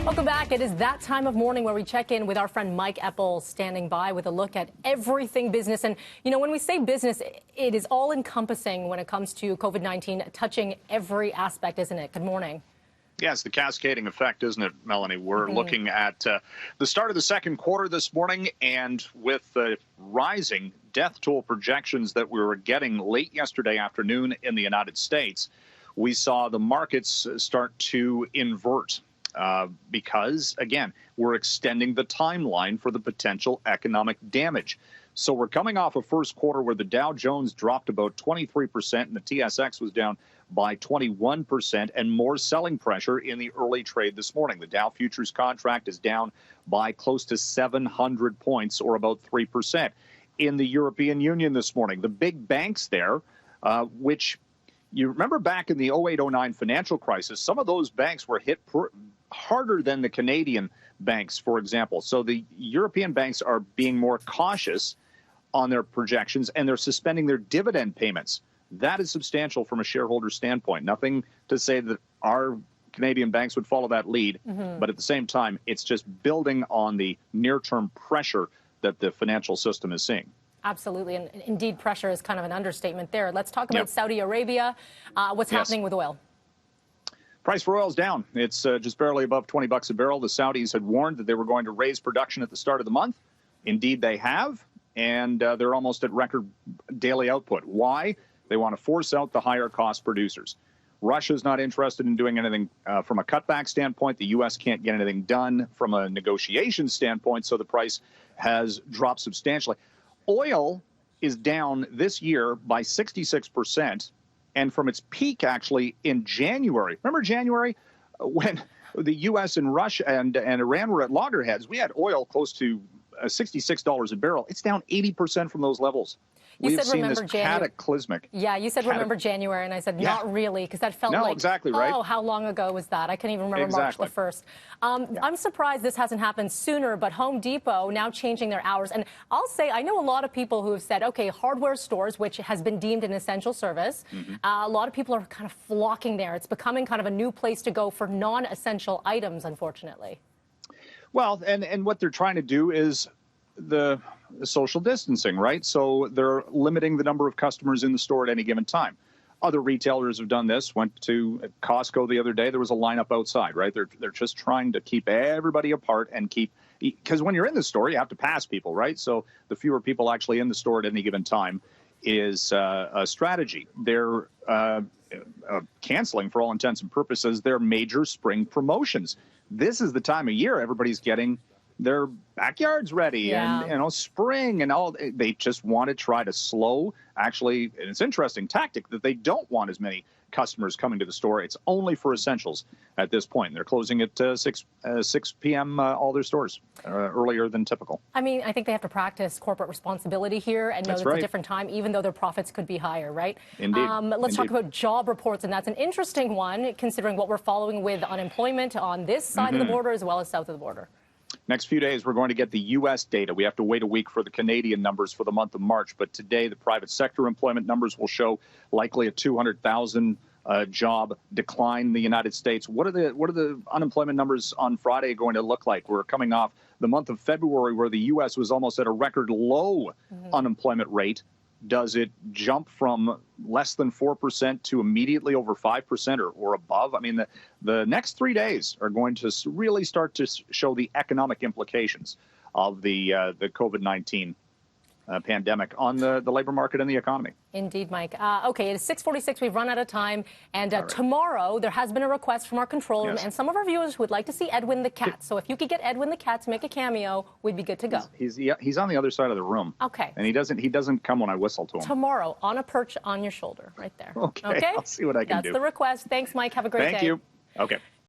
Welcome back. It is that time of morning where we check in with our friend Mike Eppel, standing by with a look at everything business. And, you know, when we say business, it is all encompassing when it comes to COVID-19, touching every aspect, isn't it? Good morning. Yeah, it's the cascading effect, isn't it, Melanie? We're looking at the start of the second quarter this morning, and with the rising death toll projections that we were getting late yesterday afternoon in the United States, we saw the markets start to invert. Because, again, we're extending the timeline for the potential economic damage. So we're coming off a first quarter where the Dow Jones dropped about 23% and the TSX was down by 21%, and more selling pressure in the early trade this morning. The Dow futures contract is down by close to 700 points, or about 3%. In the European Union this morning, the big banks there, which you remember back in the 08-09 financial crisis, some of those banks were hit harder than the Canadian banks, for example. So the European banks are being more cautious on their projections, and they're suspending their dividend payments. That is substantial from a shareholder standpoint. Nothing to say that our Canadian banks would follow that lead, but at the same time, it's just building on the near-term pressure that the financial system is seeing. Absolutely. And indeed, pressure is kind of an understatement there. Let's talk about Saudi Arabia. What's happening with oil? Price for oil is down. It's just barely above $20 a barrel. The Saudis had warned that they were going to raise production at the start of the month. Indeed, they have, and they're almost at record daily output. Why? They want to force out the higher-cost producers. Russia's not interested in doing anything from a cutback standpoint. The U.S. can't get anything done from a negotiation standpoint, so the price has dropped substantially. Oil is down this year by 66%. And from its peak, actually, in January. Remember January when the U.S. and Russia and Iran were at loggerheads? We had oil close to $66 a barrel. It's down 80% from those levels. We've seen this cataclysmic. Yeah, you said remember January, and I said not really, because that felt like, exactly right. Oh, how long ago was that? I couldn't even remember March the 1st. I'm surprised this hasn't happened sooner, but Home Depot now changing their hours. And I'll say, I know a lot of people who have said, okay, hardware stores, which has been deemed an essential service, a lot of people are kind of flocking there. It's becoming kind of a new place to go for non-essential items, unfortunately. Well, and what they're trying to do is the social distancing, right? So they're limiting the number of customers in the store at any given time. Other retailers have done this. Went to Costco the other day. There was a lineup outside, right? They're just trying to keep everybody apart and because when you're in the store, you have to pass people, right? So the fewer people actually in the store at any given time is a strategy. They're canceling, for all intents and purposes, their major spring promotions. This is the time of year everybody's getting their backyards ready and spring and all. They just want to try to slow. Actually, and it's an interesting tactic that they don't want as many customers coming to the store. It's only for essentials at this point. They're closing at 6 p.m. All their stores earlier than typical. I mean, I think they have to practice corporate responsibility here and know it's a different time, even though their profits could be higher, right? Indeed. Let's talk about job reports, and that's an interesting one, considering what we're following with unemployment on this side of the border as well as south of the border. Next few days, we're going to get the U.S. data. We have to wait a week for the Canadian numbers for the month of March. But today, the private sector employment numbers will show likely a 200,000 job decline in the United States. What are the unemployment numbers on Friday going to look like? We're coming off the month of February where the U.S. was almost at a record low unemployment rate. Does it jump from less than 4% to immediately over 5% or above? I mean, the next 3 days are going to really start to show the economic implications of the COVID-19 pandemic on the labor market and the economy. Indeed, Mike. Okay, it is 6:46. We've run out of time. And tomorrow, there has been a request from our control room, and some of our viewers would like to see Edwin the cat. So if you could get Edwin the cat to make a cameo, we'd be good to go. He's on the other side of the room. Okay. And he doesn't come when I whistle to him. Tomorrow, on a perch on your shoulder, right there. Okay. I'll see what I can do. That's the request. Thanks, Mike. Have a great day. Thank you. Okay.